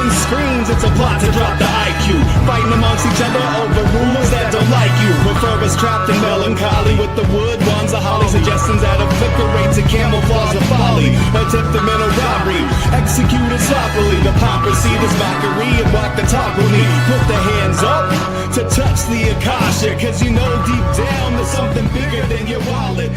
Everybody screams it's a plot to drop the IQ. Fighting amongst each other over rumors that don't like you. Prefer us trapped in melancholy with the wood ones, the holly suggestions that obliterate to camouflage the folly. Attempted mental robbery, executed sloppily. The hypocrisy, this mockery, and walk the talk with me. Put the hands up to touch the Akasha, cause you know deep down there's something bigger than your wallet.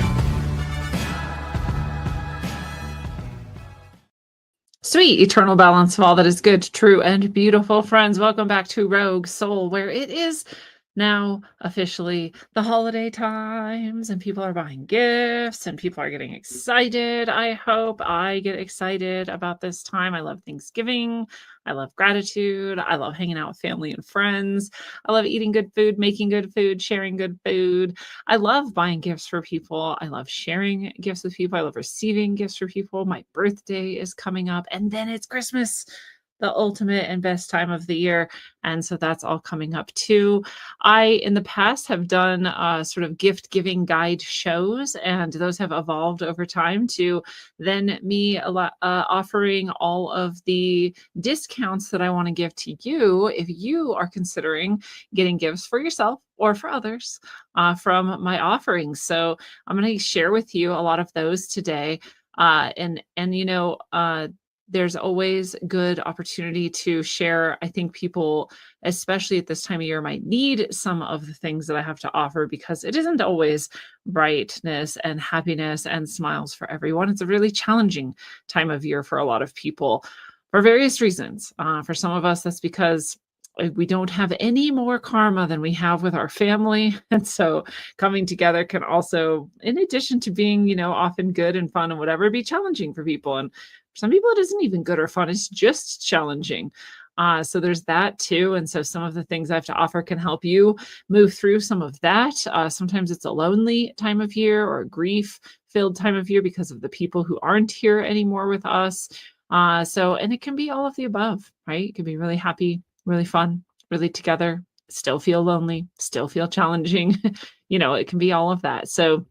Sweet eternal balance of all that is good, true, and beautiful. Friends, welcome back to Rogue Soul, where it is now officially the holiday times and people are buying gifts and people are getting excited. I hope I get excited about this time. I love Thanksgiving. I love gratitude. I love hanging out with family and friends. I love eating good food, making good food, sharing good food. I love buying gifts for people. I love sharing gifts with people. I love receiving gifts for people. My birthday is coming up and then it's Christmas, the ultimate and best time of the year. And so that's all coming up too. I, in the past, have done sort of gift giving guide shows, and those have evolved over time to then me offering all of the discounts that I want to give to you if you are considering getting gifts for yourself or for others from my offerings. So I'm going to share with you a lot of those today. There's always good opportunity to share. I think people, especially at this time of year, might need some of the things that I have to offer because it isn't always brightness and happiness and smiles for everyone. It's a really challenging time of year for a lot of people for various reasons. For some of us, that's because we don't have any more karma than we have with our family. And so coming together can also, in addition to being, often good and fun and whatever, be challenging for people. And for some people, it isn't even good or fun. It's just challenging. So there's that too. And so some of the things I have to offer can help you move through some of that. Sometimes it's a lonely time of year or a grief-filled time of year because of the people who aren't here anymore with us. And it can be all of the above, right? It can be really happy, really fun, really together, still feel lonely, still feel challenging. It can be all of that. So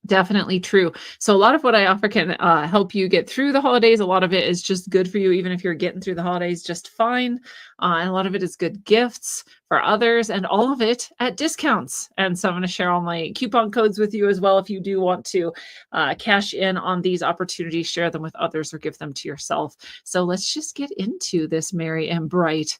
definitely true. So a lot of what I offer can help you get through the holidays. A lot of it is just good for you, even if you're getting through the holidays just fine. And a lot of it is good gifts for others and all of it at discounts. And so I'm going to share all my coupon codes with you as well. If you do want to cash in on these opportunities, share them with others or give them to yourself. So let's just get into this merry and bright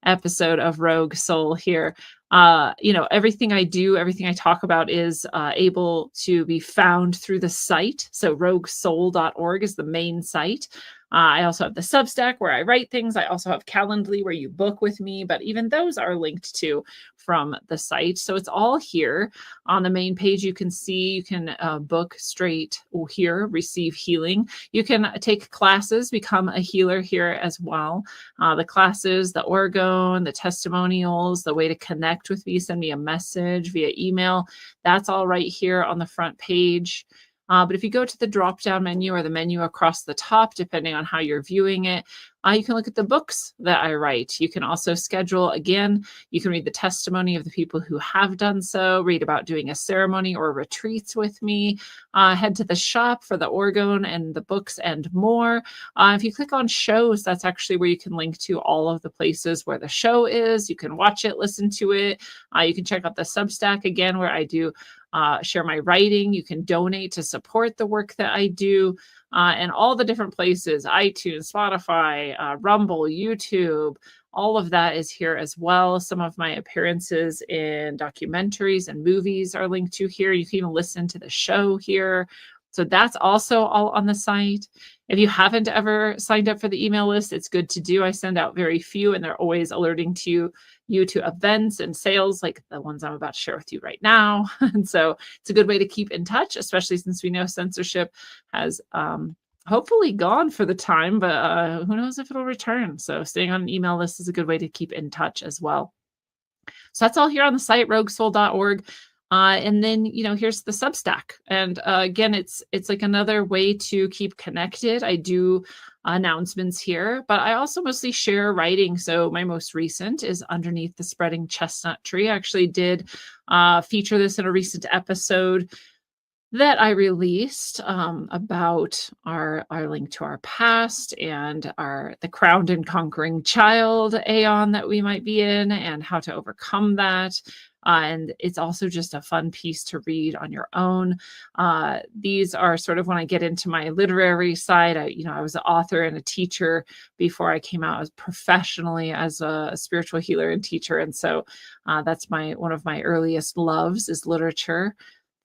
episode of Rogue Soul here. Everything I do, everything I talk about is able to be found through the site. So roguesoul.org is the main site. I also have the Substack where I write things. I also have Calendly where you book with me, but even those are linked to from the site. So it's all here on the main page. You can see, you can book straight here, receive healing. You can take classes, become a healer here as well. The classes, the orgone, the testimonials, the way to connect with me, send me a message via email. That's all right here on the front page. But if you go to the drop-down menu or the menu across the top, depending on how you're viewing it, you can look at the books that I write. You can also schedule, again, you can read the testimony of the people who have done so, read about doing a ceremony or retreats with me, head to the shop for the orgone and the books and more. If you click on shows, that's actually where you can link to all of the places where the show is. You can watch it, listen to it. You can check out the Substack again, where I do share my writing. You can donate to support the work that I do, and all the different places, iTunes, Spotify, Rumble, YouTube, all of that is here as well. Some of my appearances in documentaries and movies are linked to here. You can even listen to the show here. So that's also all on the site. If you haven't ever signed up for the email list, it's good to do. I send out very few, and they're always alerting you to events and sales like the ones I'm about to share with you right now. And so it's a good way to keep in touch, especially since we know censorship has hopefully gone for the time, but who knows if it'll return. So staying on an email list is a good way to keep in touch as well. So that's all here on the site, roguesoul.org. And then, here's the Substack. And again, it's like another way to keep connected. I do announcements here, but I also mostly share writing. So my most recent is Underneath the Spreading Chestnut Tree. I actually did feature this in a recent episode. that I released about our link to our past and our the crowned and conquering child aeon that we might be in and how to overcome that. And it's also just a fun piece to read on your own. These are sort of when I get into my literary side. I was an author and a teacher before I came out as professionally as a spiritual healer and teacher, and so that's my one of my earliest loves is literature,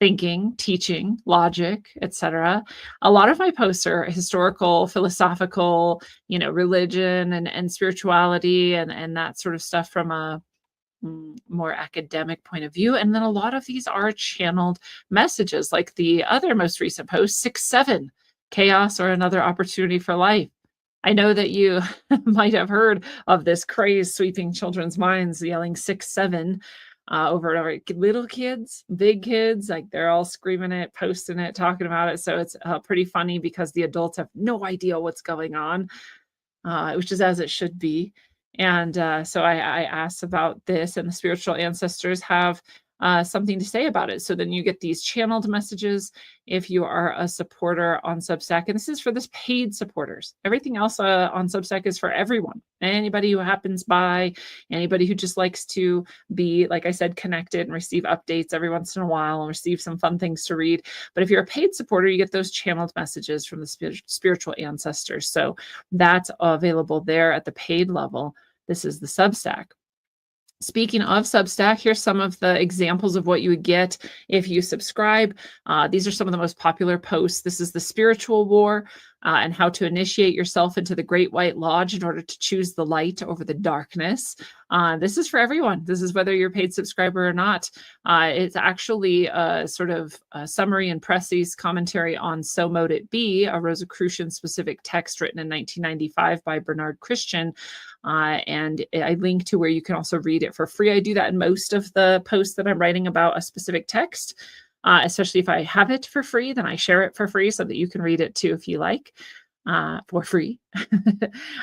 thinking, teaching, logic, etc. A lot of my posts are historical, philosophical, religion and spirituality and that sort of stuff from a more academic point of view. And then a lot of these are channeled messages, like the other most recent post, 6-7, chaos or another opportunity for life. I know that you might have heard of this craze sweeping children's minds, yelling 6-7 over and over. Little kids, big kids, like they're all screaming it, posting it, talking about it. So it's pretty funny because the adults have no idea what's going on, which is as it should be. And so I asked about this, and the spiritual ancestors have something to say about it. So then you get these channeled messages if you are a supporter on Substack. And this is for this paid supporters. Everything else on Substack is for everyone. Anybody who happens by, anybody who just likes to be, like I said, connected and receive updates every once in a while and receive some fun things to read. But if you're a paid supporter, you get those channeled messages from the spiritual ancestors. So that's available there at the paid level. This is the Substack. Speaking of Substack, here's some of the examples of what you would get if you subscribe. These are some of the most popular posts. This is the spiritual war and how to initiate yourself into the Great White Lodge in order to choose the light over the darkness. This is for everyone. This is whether you're a paid subscriber or not. It's actually a sort of a summary and précis commentary on So Mote It Be, a Rosicrucian specific text written in 1995 by Bernard Christian. And I link to where you can also read it for free. I do that in most of the posts that I'm writing about a specific text, especially if I have it for free, then I share it for free so that you can read it too if you like, for free.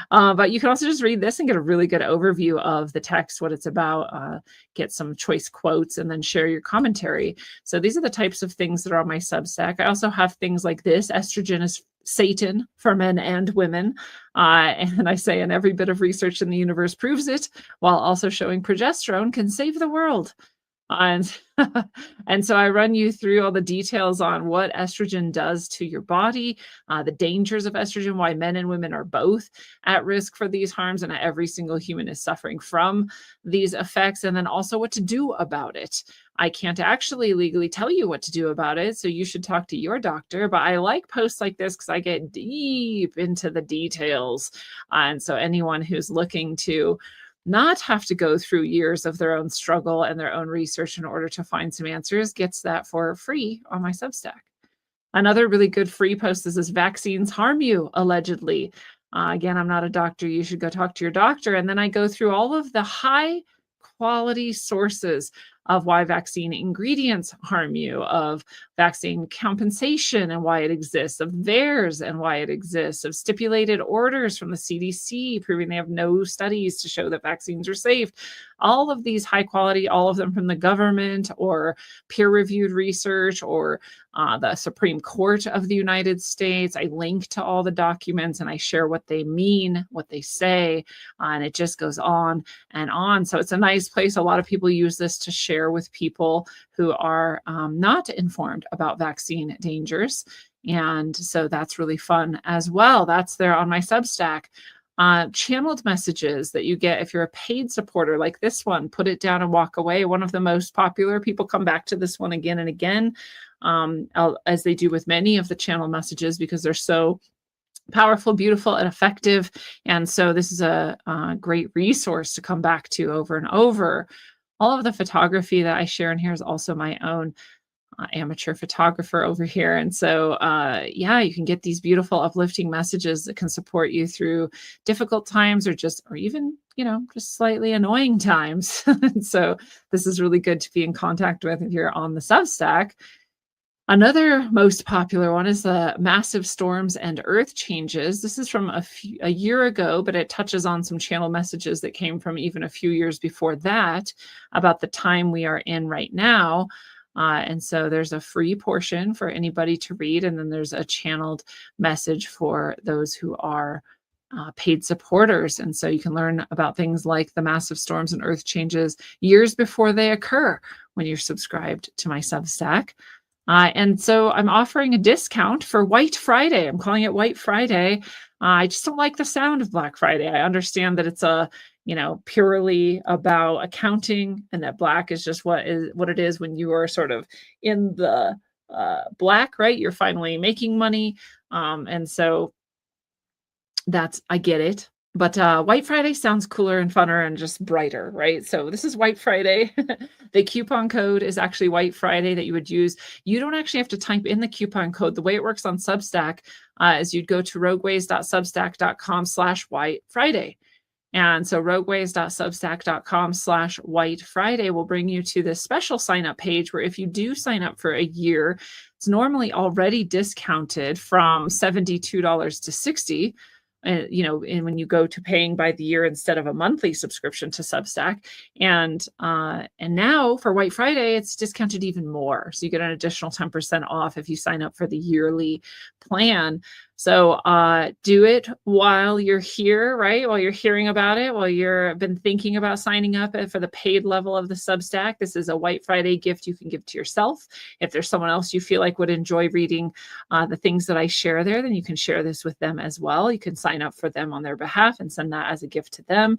But you can also just read this and get a really good overview of the text, what it's about, get some choice quotes, and then share your commentary. So these are the types of things that are on my Substack. I also have things like this: estrogen is Satan for men and women. And I say, and every bit of research in the universe proves it, while also showing progesterone can save the world. And, and so I run you through all the details on what estrogen does to your body, the dangers of estrogen, why men and women are both at risk for these harms, and every single human is suffering from these effects, and then also what to do about it. I can't actually legally tell you what to do about it, so you should talk to your doctor, but I like posts like this because I get deep into the details. And so anyone who's looking to not have to go through years of their own struggle and their own research in order to find some answers gets that for free on my Substack. Another really good free post is this: vaccines harm you, allegedly. Again, I'm not a doctor. You should go talk to your doctor. And then I go through all of the high quality sources of why vaccine ingredients harm you, of vaccine compensation and why it exists, of VAERS and why it exists, of stipulated orders from the CDC proving they have no studies to show that vaccines are safe. All of these high quality, all of them from the government or peer-reviewed research or the Supreme Court of the United States. I link to all the documents and I share what they mean, what they say, and it just goes on and on. So it's a nice place. A lot of people use this to share with people who are not informed about vaccine dangers. And so that's really fun as well. That's there on my Substack. Channeled messages that you get if you're a paid supporter, like this one, Put It Down and Walk Away. One of the most popular. People come back to this one again and again, as they do with many of the channel messages, because they're so powerful, beautiful, and effective. And so this is a great resource to come back to over and over. All of the photography that I share in here is also my own. Amateur photographer over here. And so, yeah, you can get these beautiful, uplifting messages that can support you through difficult times or even, just slightly annoying times. And so this is really good to be in contact with if you're on the Substack. Another most popular one is the massive storms and earth changes. This is from a year ago, but it touches on some channel messages that came from even a few years before that about the time we are in right now. And so there's a free portion for anybody to read, and then there's a channeled message for those who are paid supporters. And so you can learn about things like the massive storms and earth changes years before they occur when you're subscribed to my Substack. And so I'm offering a discount for White Friday. I'm calling it White Friday. I just don't like the sound of Black Friday. I understand that it's purely about accounting, and that black is just what it is when you are sort of in the black, right? You're finally making money. And so I get it. But White Friday sounds cooler and funner and just brighter, right? So this is White Friday. The coupon code is actually White Friday that you would use. You don't actually have to type in the coupon code. The way it works on Substack is you'd go to rogueways.substack.com/White Friday. And so rogueways.substack.com/White Friday will bring you to this special sign up page where if you do sign up for a year, it's normally already discounted from $72 to $60. And when you go to paying by the year instead of a monthly subscription to Substack, and now for White Friday, it's discounted even more. So you get an additional 10% off if you sign up for the yearly plan. So do it while you're here, right? While you're hearing about it, while you've been thinking about signing up for the paid level of the Substack. This is a White Friday gift you can give to yourself. If there's someone else you feel like would enjoy reading the things that I share there, then you can share this with them as well. You can sign up for them on their behalf and send that as a gift to them.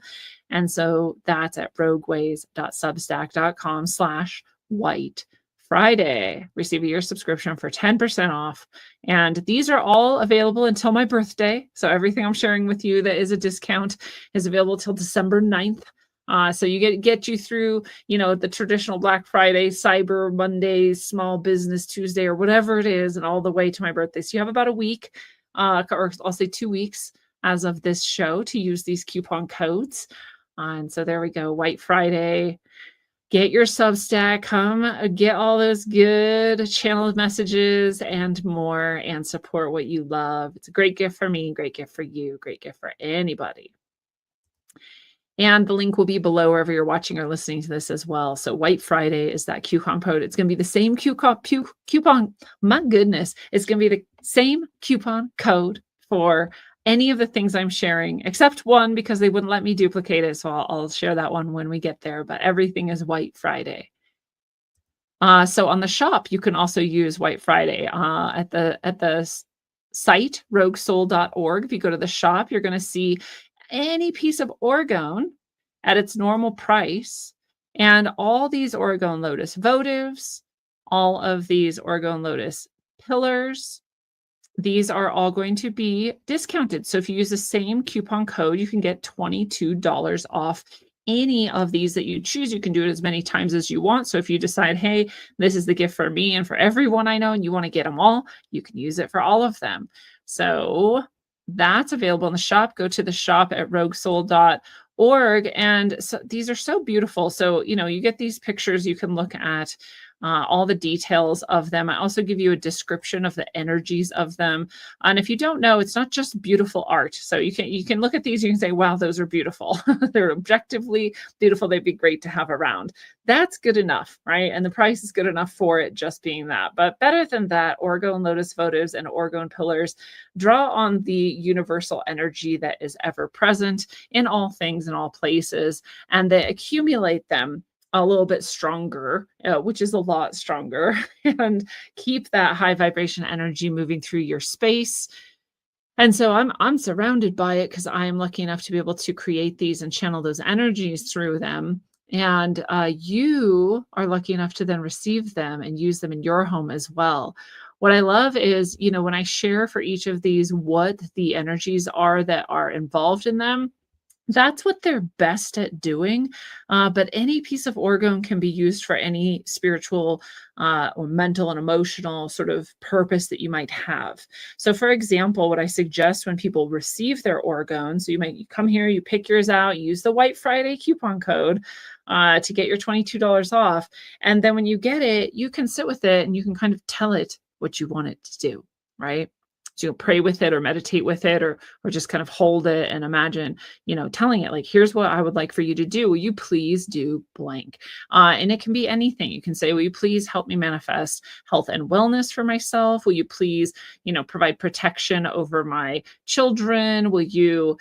And so that's at rogueways.substack.com/White Friday. Receive a year subscription for 10% off. And these are all available until my birthday. So everything I'm sharing with you that is a discount is available till December 9th. So you get you through, the traditional Black Friday, Cyber Monday, Small Business Tuesday, or whatever it is, and all the way to my birthday. So you have about a week, or I'll say 2 weeks as of this show to use these coupon codes. And so there we go, White Friday. Get your Substack, come get all those good channeled messages and more, and support what you love. It's a great gift for me, great gift for you, great gift for anybody. And the link will be below wherever you're watching or listening to this as well. So White Friday is that coupon code. It's going to be the same coupon. My goodness. It's going to be the same coupon code for any of the things I'm sharing, except one, because they wouldn't let me duplicate it. So I'll share that one when we get there, but everything is White Friday. So on the shop, you can also use White Friday at the site, roguesoul.org. If you go to the shop, you're going to see any piece of orgone at its normal price, and all these orgone lotus votives, all of these orgone lotus pillars, these are all going to be discounted. So if you use the same coupon code, you can get $22 off any of these that you choose. You can do it as many times as you want. So if you decide, hey, this is the gift for me and for everyone I know, and you want to get them all, you can use it for all of them. So that's available in the shop. Go to the shop at roguesoul.org. And so these are so beautiful. So, you get these pictures, you can look at all the details of them. I also give you a description of the energies of them. And if you don't know, it's not just beautiful art. So you can look at these, you can say, wow, those are beautiful. They're objectively beautiful. They'd be great to have around. That's good enough, right? And the price is good enough for it just being that. But better than that, orgone lotus votives and orgone pillars draw on the universal energy that is ever present in all things, in all places, and they accumulate them a little bit stronger, which is a lot stronger, and keep that high vibration energy moving through your space. And so I'm surrounded by it because I am lucky enough to be able to create these and channel those energies through them. And you are lucky enough to then receive them and use them in your home as well. What I love is, when I share for each of these what the energies are that are involved in them, that's what they're best at doing. But any piece of orgone can be used for any spiritual or mental and emotional sort of purpose that you might have. So for example, what I suggest when people receive their orgone, so you come here, you pick yours out, use the White Friday coupon code to get your $22 off. And then when you get it, you can sit with it and you can kind of tell it what you want it to do, right? So you'll pray with it or meditate with it, or just kind of hold it and imagine, telling it like, here's what I would like for you to do. Will you please do blank? And it can be anything. You can say, will you please help me manifest health and wellness for myself? Will you please, provide protection over my children? Will you,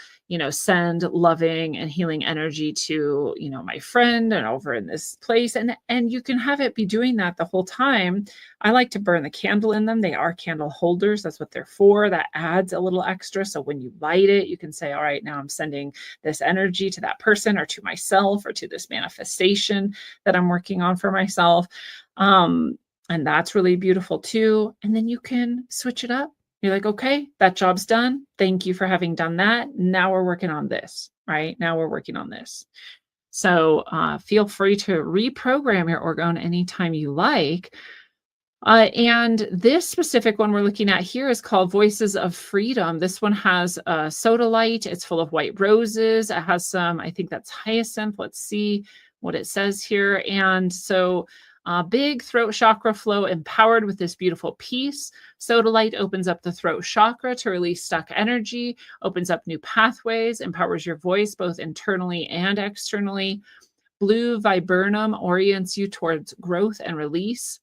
send loving and healing energy to, my friend and over in this place? And you can have it be doing that the whole time. I like to burn the candle in them. They are candle holders. That's what they're for. That adds a little extra. So when you light it, you can say, all right, now I'm sending this energy to that person or to myself or to this manifestation that I'm working on for myself. And that's really beautiful too. And then you can switch it up. You're like, okay, that job's done. Thank you for having done that. Now we're working on this, right? Now we're working on this. So feel free to reprogram your orgone anytime you like. And this specific one we're looking at here is called Voices of Freedom. This one has soda light. It's full of white roses. It has some, I think that's hyacinth. Let's see what it says here. And so big throat chakra flow empowered with this beautiful peace. Soda light opens up the throat chakra to release stuck energy, opens up new pathways, empowers your voice both internally and externally. Blue viburnum orients you towards growth and release.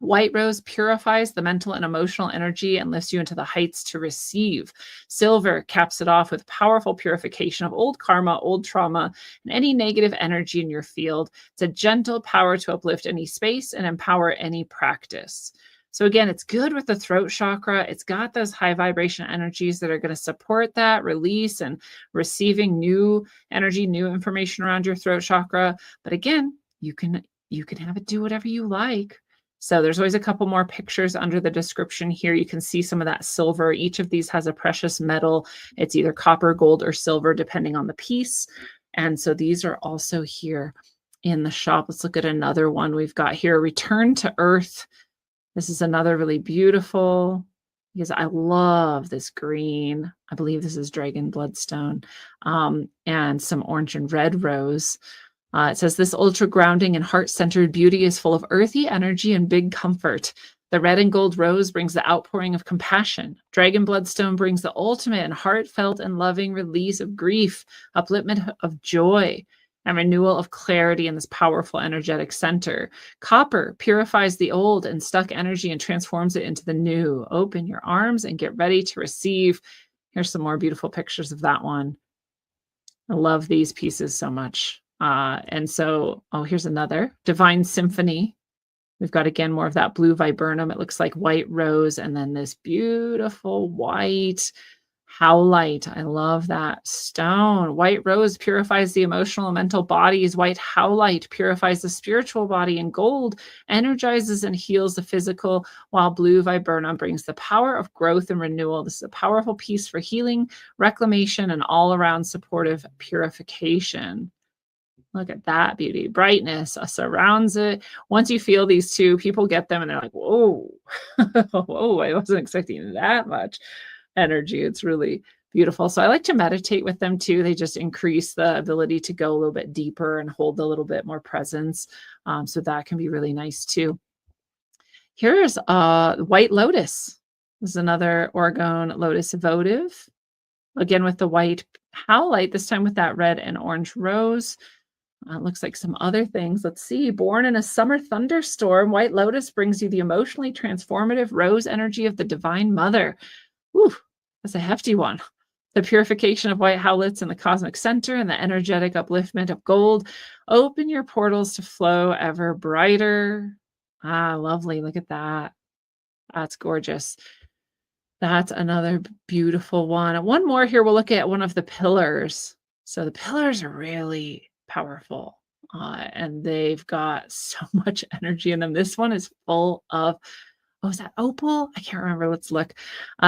White rose purifies the mental and emotional energy and lifts you into the heights to receive. Silver caps it off with powerful purification of old karma, old trauma, and any negative energy in your field. It's a gentle power to uplift any space and empower any practice. So again, it's good with the throat chakra. It's got those high vibration energies that are going to support that release and receiving new energy, new information around your throat chakra. But again, you can have it do whatever you like. So there's always a couple more pictures under the description here. You can see some of that silver. Each of these has a precious metal. It's either copper, gold, or silver, depending on the piece. And so these are also here in the shop. Let's look at another one we've got here. Return to Earth. This is another really beautiful, because I love this green. I believe this is dragon bloodstone, and some orange and red rose. It says, this ultra grounding and heart-centered beauty is full of earthy energy and big comfort. The red and gold rose brings the outpouring of compassion. Dragon bloodstone brings the ultimate and heartfelt and loving release of grief, upliftment of joy, and renewal of clarity in this powerful energetic center. Copper purifies the old and stuck energy and transforms it into the new. Open your arms and get ready to receive. Here's some more beautiful pictures of that one. I love these pieces so much. And so, here's another Divine Symphony. We've got, again, more of that blue viburnum. It looks like white rose, and then this beautiful white howlite. I love that stone. White rose purifies the emotional and mental bodies. White howlite purifies the spiritual body, and gold energizes and heals the physical, while blue viburnum brings the power of growth and renewal. This is a powerful piece for healing, reclamation, and all-around supportive purification. Look at that beauty. Brightness surrounds it. Once you feel these two, people get them and they're like, whoa, whoa, I wasn't expecting that much energy. It's really beautiful. So I like to meditate with them too. They just increase the ability to go a little bit deeper and hold a little bit more presence. So that can be really nice too. Here's White Lotus. This is another orgone lotus votive. Again, with the white howlite, this time with that red and orange rose. It looks like some other things. Let's see. Born in a summer thunderstorm, White Lotus brings you the emotionally transformative rose energy of the Divine Mother. Whew, that's a hefty one. The purification of white howlets in the cosmic center and the energetic upliftment of gold. Open your portals to flow ever brighter. Lovely. Look at that. That's gorgeous. That's another beautiful one. One more here. We'll look at one of the pillars. So the pillars are really powerful, and they've got so much energy in them. This one is full of, is that opal? I can't remember. Let's look.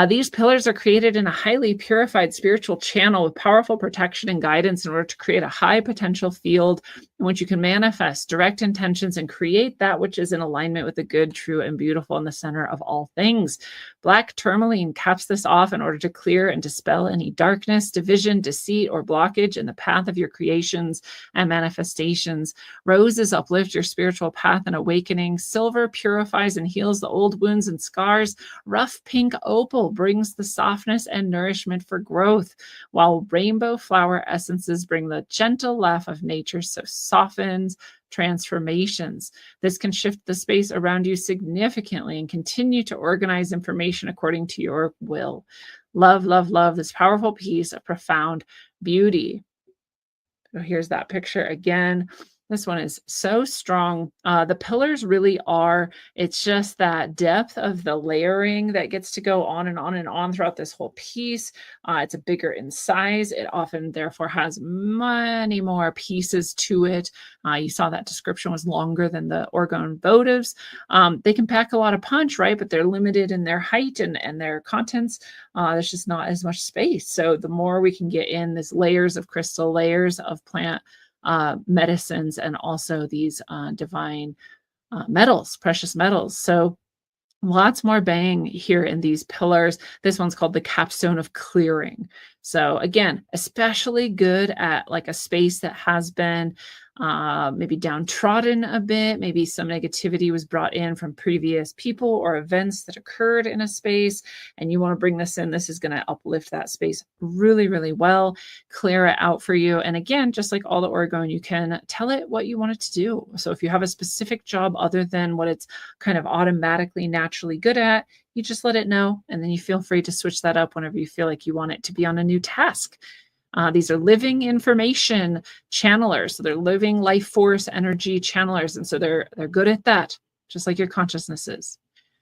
These pillars are created in a highly purified spiritual channel with powerful protection and guidance in order to create a high potential field in which you can manifest direct intentions and create that which is in alignment with the good, true, and beautiful in the center of all things. Black tourmaline caps this off in order to clear and dispel any darkness, division, deceit, or blockage in the path of your creations and manifestations. Roses uplift your spiritual path and awakening. Silver purifies and heals the old wounds and scars. Rough pink opal brings the softness and nourishment for growth, while rainbow flower essences bring the gentle laugh of nature, so softens transformations. This can shift the space around you significantly and continue to organize information according to your will. Love, love, love this powerful piece of profound beauty. So here's that picture again. This one is so strong. The pillars really are, it's just that depth of the layering that gets to go on and on and on throughout this whole piece. It's a bigger in size. It often therefore has many more pieces to it. You saw that description was longer than the orgone votives. They can pack a lot of punch, right? But they're limited in their height and their contents. There's just not as much space. So the more we can get in these layers of crystal, layers of plant medicines, and also these divine metals, precious metals. So lots more bang here in these pillars. This one's called the capstone of clearing. So again, especially good at like a space that has been maybe downtrodden a bit. Maybe some negativity was brought in from previous people or events that occurred in a space, and you want to bring this in. This is going to uplift that space really, really well, clear it out for you. And again, just like all the orgone, you can tell it what you want it to do. So if you have a specific job other than what it's kind of automatically, naturally good at, you just let it know, and then you feel free to switch that up whenever you feel like you want it to be on a new task. These are living information channelers. So they're living life force energy channelers. And so they're good at that, just like your consciousness is.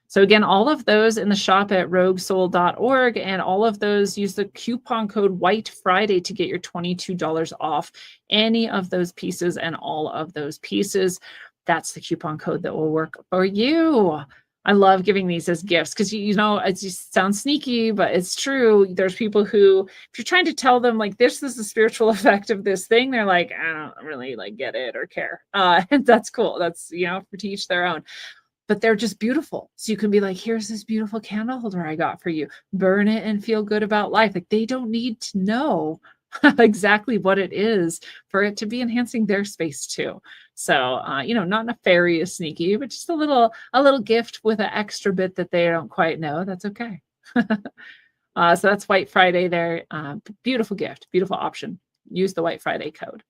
So again, all of those in the shop at roguesoul.org, and all of those use the coupon code White Friday to get your $22 off any of those pieces and all of those pieces. That's the coupon code that will work for you. I love giving these as gifts because, you know, it just sounds sneaky, but it's true. There's people who, if you're trying to tell them like, this is the spiritual effect of this thing, they're like, I don't really like get it or care. And that's cool. That's, you know, to each their own. But they're just beautiful. So you can be like, here's this beautiful candle holder I got for you. Burn it and feel good about life. Like they don't need to know exactly what it is for it to be enhancing their space too. So, you know, not nefarious, sneaky, but just a little gift with an extra bit that they don't quite know. That's okay. So that's White Friday there. Beautiful gift, beautiful option. Use the White Friday code.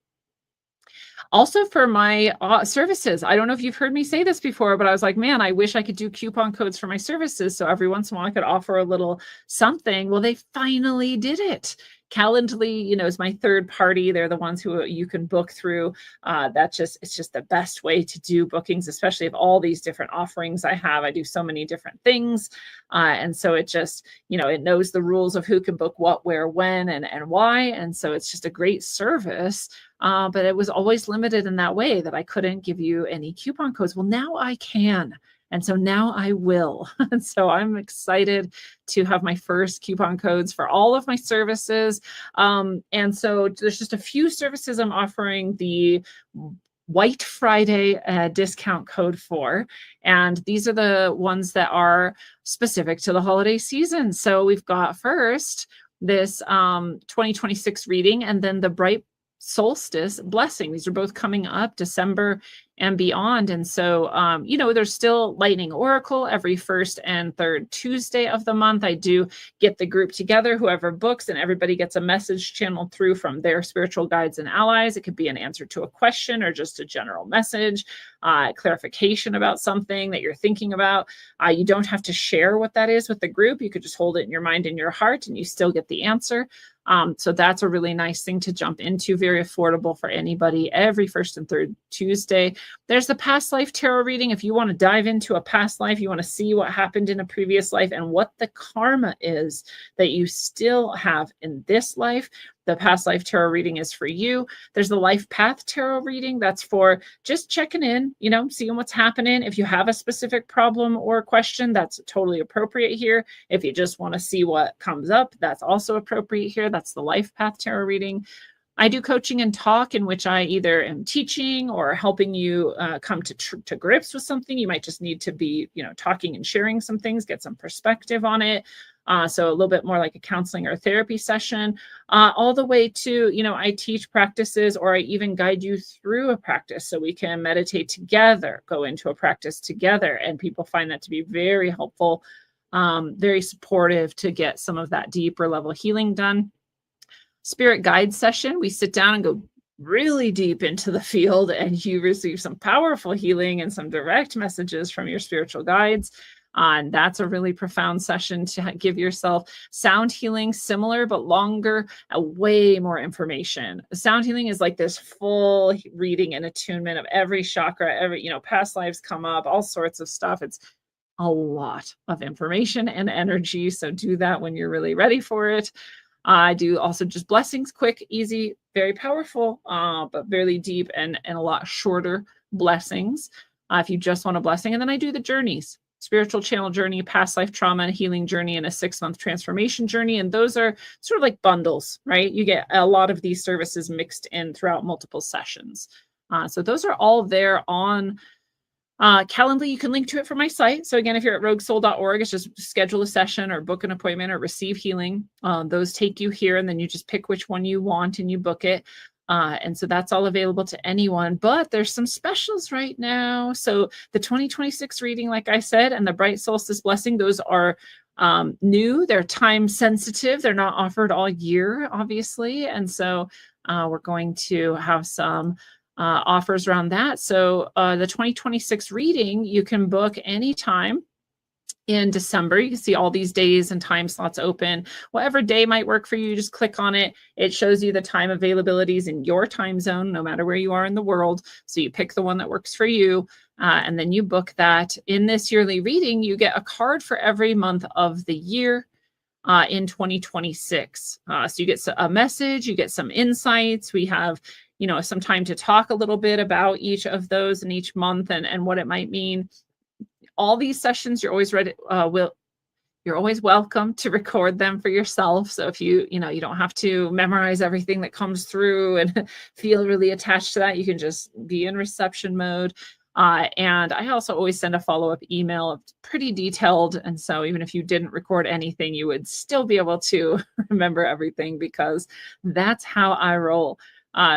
Also for my services, I don't know if you've heard me say this before, but I was like, man, I wish I could do coupon codes for my services. So every once in a while I could offer a little something. Well, they finally did it. Calendly, you know, is my third party. They're the ones who you can book through. It's just the best way to do bookings, especially of all these different offerings I have. I do so many different things. And so it just, you know, it knows the rules of who can book what, where, when, and why. And so it's just a great service. But it was always limited in that way that I couldn't give you any coupon codes. Well, now I can. And so now I will. And so I'm excited to have my first coupon codes for all of my services. And so there's just a few services I'm offering the White Friday discount code for. And these are the ones that are specific to the holiday season. So we've got first this 2026 reading, and then the Bright Solstice blessing. These are both coming up December and beyond. And so, you know, there's still Lightning Oracle every first and third Tuesday of the month. I do get the group together, whoever books, and everybody gets a message channeled through from their spiritual guides and allies. It could be an answer to a question or just a general message, clarification about something that you're thinking about. You don't have to share what that is with the group. You could just hold it in your mind and your heart, and you still get the answer. So that's a really nice thing to jump into, very affordable for anybody every first and third Tuesday. There's the past life tarot reading. If you want to dive into a past life, you want to see what happened in a previous life and what the karma is that you still have in this life. The past life tarot reading is for you. There's the life path tarot reading. That's for just checking in, you know, seeing what's happening. If you have a specific problem or question, that's totally appropriate here. If you just want to see what comes up, that's also appropriate here. That's the life path tarot reading. I do coaching and talk in which I either am teaching or helping you come to grips with something. You might just need to be, talking and sharing some things, get some perspective on it. So a little bit more like a counseling or therapy session, all the way to, I teach practices, or I even guide you through a practice so we can meditate together, go into a practice together. And people find that to be very helpful, very supportive to get some of that deeper level healing done. Spirit guide session, we sit down and go really deep into the field, and you receive some powerful healing and some direct messages from your spiritual guides. And that's a really profound session to give yourself. Sound healing, similar but longer, way more information. Sound healing is like this full reading and attunement of every chakra, every, past lives come up, all sorts of stuff. It's a lot of information and energy. So do that when you're really ready for it. I do also just blessings, quick, easy, very powerful, but very deep and a lot shorter blessings if you just want a blessing. And then I do the journeys, spiritual channel journey, past life trauma and healing journey, and a 6-month transformation journey. And those are sort of like bundles, right? You get a lot of these services mixed in throughout multiple sessions. So those are all there on Calendly. You can link to it from my site. So again, if you're at roguesoul.org, it's just schedule a session or book an appointment or receive healing. Those take you here, and then you just pick which one you want and you book it. And so that's all available to anyone, but there's some specials right now. So the 2026 reading, like I said, and the Bright Solstice Blessing, those are new. They're time sensitive. They're not offered all year, obviously. And so we're going to have some offers around that. So the 2026 reading, you can book anytime in December. You can see all these days and time slots open. Whatever day might work for you, just click on it. It shows you the time availabilities in your time zone, no matter where you are in the world. So you pick the one that works for you, and then you book that. In this yearly reading, you get a card for every month of the year in 2026. So you get a message, you get some insights. We have some time to talk a little bit about each of those in each month and what it might mean. All these sessions, you're always ready. You're always welcome to record them for yourself. So if you don't have to memorize everything that comes through and feel really attached to that, you can just be in reception mode. And I also always send a follow-up email, pretty detailed. And so even if you didn't record anything, you would still be able to remember everything, because that's how I roll.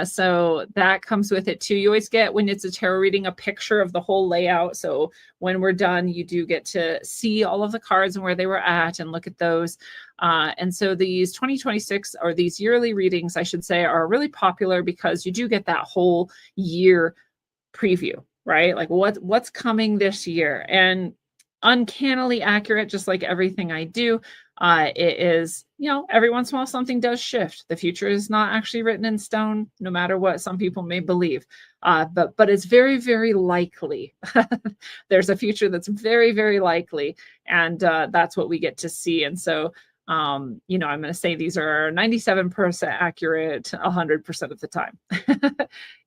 So that comes with it too. You always get, when it's a tarot reading, a picture of the whole layout. So when we're done, you do get to see all of the cards and where they were at and look at those. And so these 2026, or these yearly readings, I should say, are really popular because you do get that whole year preview, right? Like what's coming this year, and uncannily accurate, just like everything I do. It is, every once in a while something does shift. The future is not actually written in stone, no matter what some people may believe. But it's very, very likely. There's a future that's very, very likely. And that's what we get to see. And so, I'm going to say these are 97% accurate 100% of the time.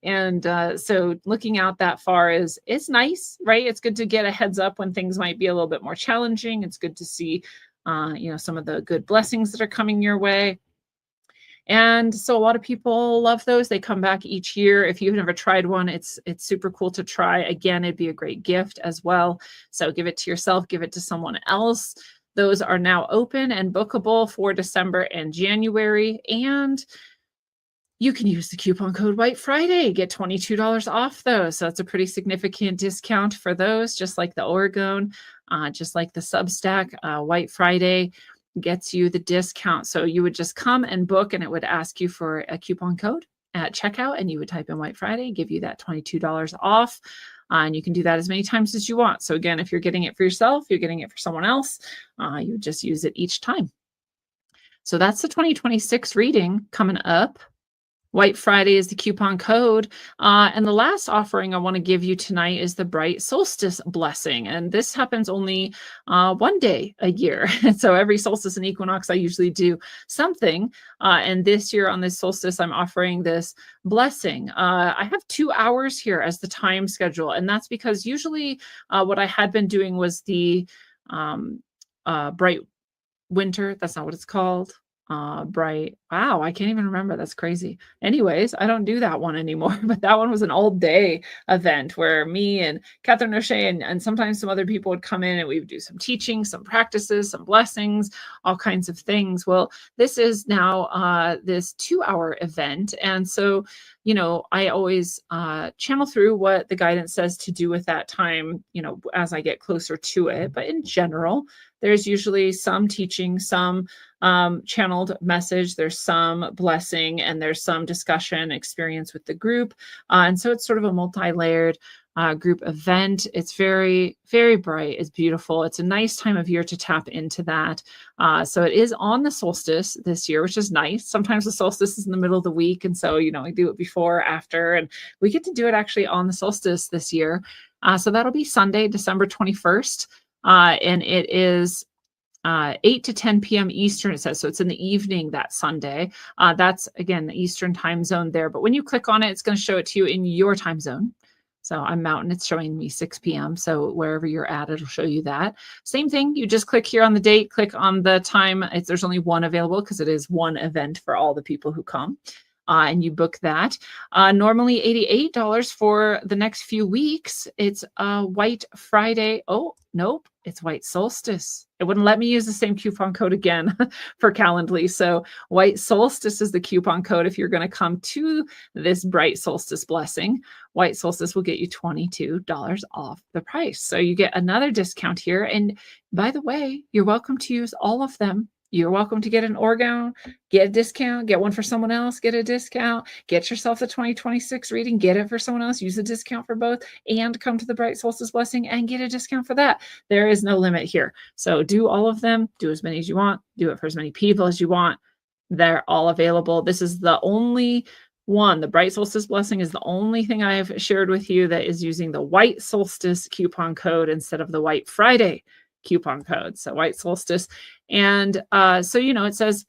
And so looking out that far is nice, right? It's good to get a heads up when things might be a little bit more challenging. It's good to see some of the good blessings that are coming your way. And so a lot of people love those. They come back each year. If you've never tried one, it's super cool to try. Again, it'd be a great gift as well. So give it to yourself, give it to someone else. Those are now open and bookable for December and January. And you can use the coupon code White Friday, get $22 off those. So that's a pretty significant discount for those, just like the Oregon, just like the Substack. White Friday gets you the discount. So you would just come and book, and it would ask you for a coupon code at checkout, and you would type in White Friday, give you that $22 off. And you can do that as many times as you want. So again, if you're getting it for yourself, you're getting it for someone else, you would just use it each time. So that's the 2026 reading coming up. White Friday is the coupon code. And the last offering I want to give you tonight is the Bright Solstice Blessing. And this happens only one day a year. So every solstice and equinox, I usually do something. And this year on this solstice, I'm offering this blessing. I have 2 hours here as the time schedule. And that's because usually what I had been doing was the Bright Winter. That's not what it's called. Bright. Wow, I can't even remember. That's crazy. Anyways, I don't do that one anymore, but that one was an all day event where me and Catherine O'Shea and sometimes some other people would come in and we would do some teaching, some practices, some blessings, all kinds of things. Well, this is now this 2-hour event. And so, I always channel through what the guidance says to do with that time, as I get closer to it. But in general, there's usually some teaching, some channeled message, there's some blessing, and there's some discussion experience with the group. And so it's sort of a multi-layered group event. It's very, very bright. It's beautiful. It's a nice time of year to tap into that. So it is on the solstice this year, which is nice. Sometimes the solstice is in the middle of the week. And so, we do it before, after, and we get to do it actually on the solstice this year. So that'll be Sunday, December 21st. And it is 8 to 10 p.m. Eastern, it says. So it's in the evening that Sunday. That's, again, the Eastern time zone there. But when you click on it, it's going to show it to you in your time zone. So I'm Mountain, it's showing me 6 p.m. So wherever you're at, it'll show you that. Same thing, you just click here on the date, click on the time. There's only one available because it is one event for all the people who come. And you book that. Normally $88 for the next few weeks. It's White Friday. Oh, nope. It's White Solstice. It wouldn't let me use the same coupon code again for Calendly. So White Solstice is the coupon code if you're going to come to this Bright Solstice blessing. White Solstice will get you $22 off the price. So you get another discount here. And by the way, you're welcome to use all of them. You're welcome to get an orgone, get a discount, get one for someone else, get a discount, get yourself the 2026 reading, get it for someone else, use a discount for both, and come to the Bright Solstice blessing and get a discount for that. There is no limit here. So do all of them, do as many as you want, do it for as many people as you want. They're all available. This is the only one. The Bright Solstice blessing is the only thing I have shared with you that is using the White Solstice coupon code instead of the White Friday coupon code. So White Solstice. And so, it says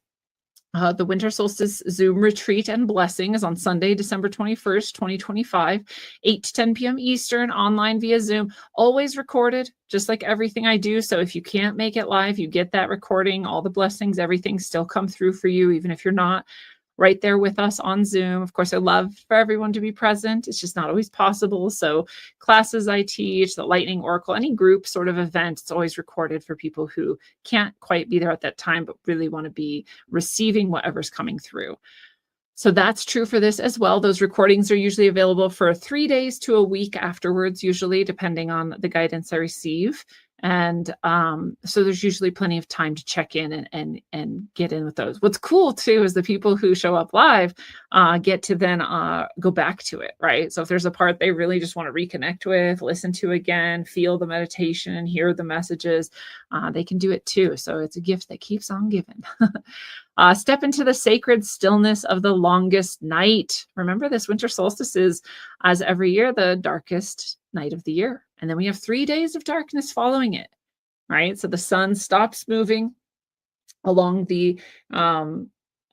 the Winter Solstice Zoom retreat and blessing is on Sunday, December 21st, 2025, 8 to 10 p.m. Eastern, online via Zoom, always recorded, just like everything I do. So if you can't make it live, you get that recording, all the blessings, everything still come through for you, even if you're not right there with us on Zoom. Of course, I love for everyone to be present. It's just not always possible. So classes I teach, the Lightning Oracle, any group sort of event, it's always recorded for people who can't quite be there at that time, but really want to be receiving whatever's coming through. So that's true for this as well. Those recordings are usually available for 3 days to a week afterwards, usually depending on the guidance I receive. And so there's usually plenty of time to check in and get in with those. What's cool too is the people who show up live get to then go back to it, right? So if there's a part they really just want to reconnect with, listen to again, feel the meditation, hear the messages, they can do it too. So it's a gift that keeps on giving. Step into the sacred stillness of the longest night. Remember, this winter solstice is, as every year, the darkest night of the year. And then we have 3 days of darkness following it, right? So the sun stops moving along the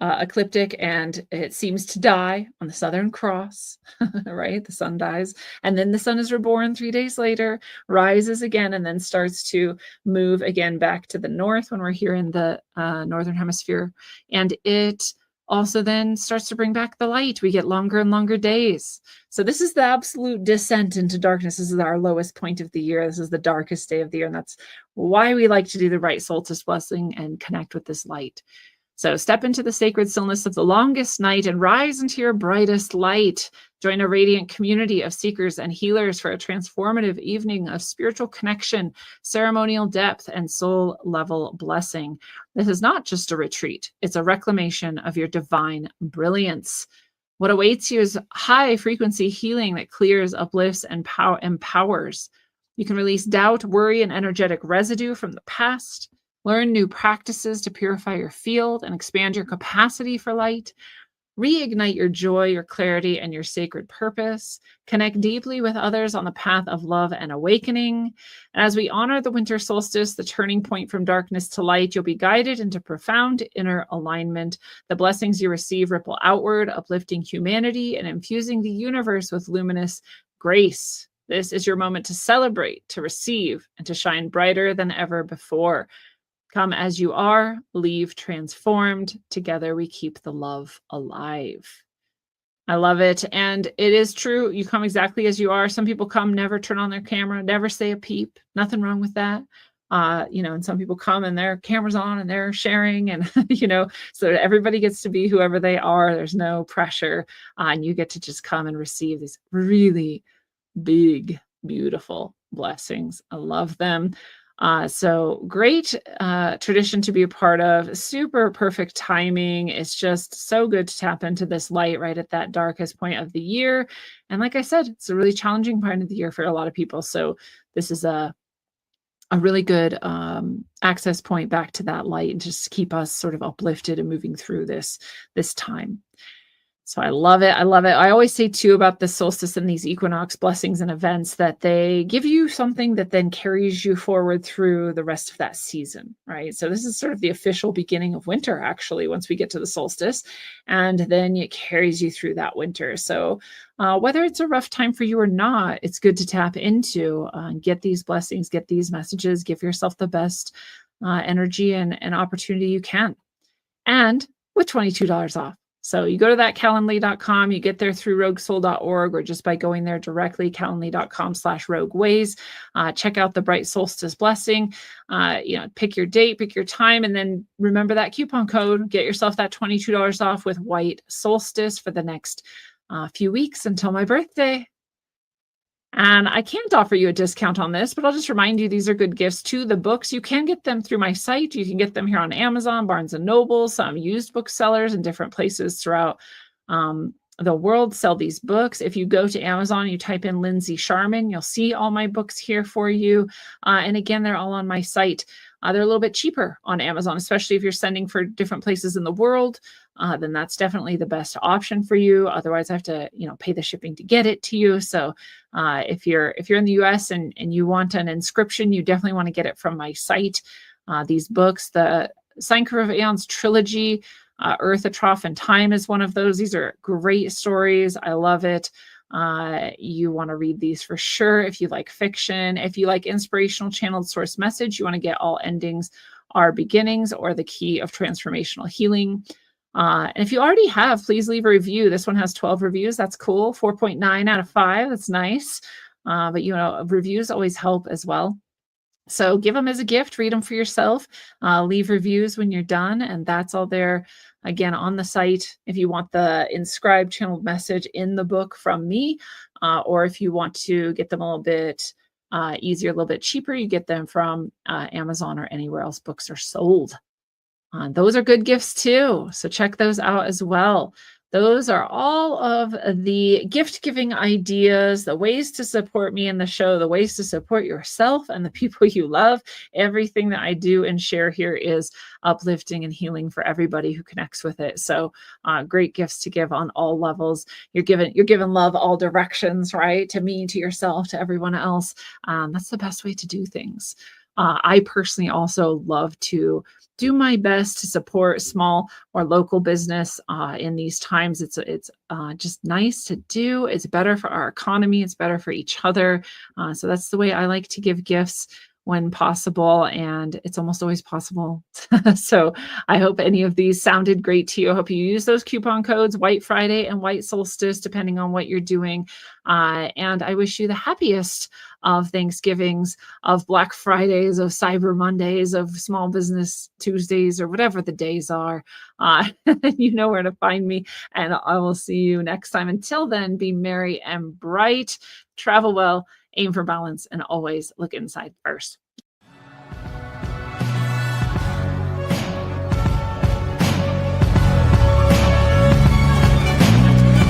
ecliptic and it seems to die on the Southern Cross, right? The sun dies. And then the sun is reborn 3 days later, rises again, and then starts to move again back to the north when we're here in the Northern Hemisphere. And it also then starts to bring back the light. We get longer and longer days. So this is the absolute descent into darkness. This is our lowest point of the year. This is the darkest day of the year. And that's why we like to do the Bright Solstice blessing and connect with this light. So step into the sacred stillness of the longest night and rise into your brightest light. Join a radiant community of seekers and healers for a transformative evening of spiritual connection, ceremonial depth, and soul level blessing. This is not just a retreat. It's a reclamation of your divine brilliance. What awaits you is high frequency healing that clears, uplifts, and empowers. You can release doubt, worry, and energetic residue from the past. Learn new practices to purify your field and expand your capacity for light. Reignite your joy, your clarity, and your sacred purpose. Connect deeply with others on the path of love and awakening. And as we honor the winter solstice, the turning point from darkness to light, you'll be guided into profound inner alignment. The blessings you receive ripple outward, uplifting humanity and infusing the universe with luminous grace. This is your moment to celebrate, to receive, and to shine brighter than ever before. Come as you are, leave transformed. Together we keep the love alive. I love it. And it is true. You come exactly as you are. Some people come, never turn on their camera, never say a peep. Nothing wrong with that. And some people come and their camera's on and they're sharing and, so everybody gets to be whoever they are. There's no pressure. And you get to just come and receive these really big, beautiful blessings. I love them. So great tradition to be a part of. Super perfect timing. It's just so good to tap into this light right at that darkest point of the year. And like I said, it's a really challenging point of the year for a lot of people. So this is a really good access point back to that light and just keep us sort of uplifted and moving through this time. So I love it. I love it. I always say too about the solstice and these equinox blessings and events that they give you something that then carries you forward through the rest of that season, right? So this is sort of the official beginning of winter, actually, once we get to the solstice, and then it carries you through that winter. So whether it's a rough time for you or not, it's good to tap into, get these blessings, get these messages, give yourself the best energy and opportunity you can. And with $22 off. So you go to that calendly.com, you get there through roguesoul.org or just by going there directly, calendly.com/rogueways. Check out the Bright Solstice blessing, pick your date, pick your time, and then remember that coupon code, get yourself that $22 off with White Solstice for the next few weeks until my birthday. And I can't offer you a discount on this, but I'll just remind you, these are good gifts too. The books, you can get them through my site. You can get them here on Amazon, Barnes & Noble, some used booksellers in different places throughout the world sell these books. If you go to Amazon, you type in Lindsay Sharman, you'll see all my books here for you. And again, they're all on my site. They're a little bit cheaper on Amazon, especially if you're sending for different places in the world. Then that's definitely the best option for you. Otherwise, I have to, pay the shipping to get it to you. So if you're in the US and you want an inscription, you definitely want to get it from my site. These books, the Sine Curve of Aeons trilogy, Earth, A Trough, and Time is one of those. These are great stories. I love it. You want to read these for sure. If you like fiction, if you like inspirational channeled source message, you want to get All Endings Are Beginnings or The Key of Transformational Healing. And if you already have, please leave a review. This one has 12 reviews. That's cool. 4.9 out of 5. That's nice. But reviews always help as well. So give them as a gift, read them for yourself, leave reviews when you're done. And that's all there again on the site. If you want the inscribed channeled message in the book from me, or if you want to get them a little bit easier, a little bit cheaper, you get them from Amazon or anywhere else books are sold. Those are good gifts too. So check those out as well. Those are all of the gift giving ideas, the ways to support me in the show, the ways to support yourself and the people you love. Everything that I do and share here is uplifting and healing for everybody who connects with it. So great gifts to give on all levels. You're given love all directions, right? To me, to yourself, to everyone else. That's the best way to do things. I personally also love to do my best to support small or local business in these times. It's just nice to do. It's better for our economy. It's better for each other. So that's the way I like to give gifts when possible, and it's almost always possible. So I hope any of these sounded great to you. I hope you use those coupon codes, White Friday and White Solstice, depending on what you're doing. And I wish you the happiest of Thanksgivings, of Black Fridays, of Cyber Mondays, of Small Business Tuesdays, or whatever the days are. You know where to find me, and I will see you next time. Until then, be merry and bright, travel well, aim for balance, and always look inside first.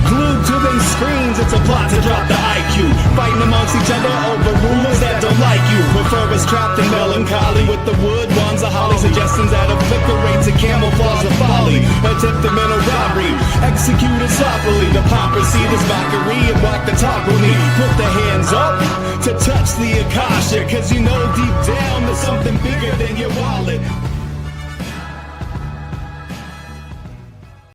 Glued to these screens, it's a plot to drop the IQ. Fighting amongst each other over rumors that don't like you. Prefer us trapped in melancholy with the wood ones of holly. Suggestions that obliterate to camouflage the folly. Attempted mental robbery, executed softly. The hypocrisy, this mockery, and walk the talk with me. Put the hands up to touch the Akasha, cause you know deep down there's something bigger than your wallet.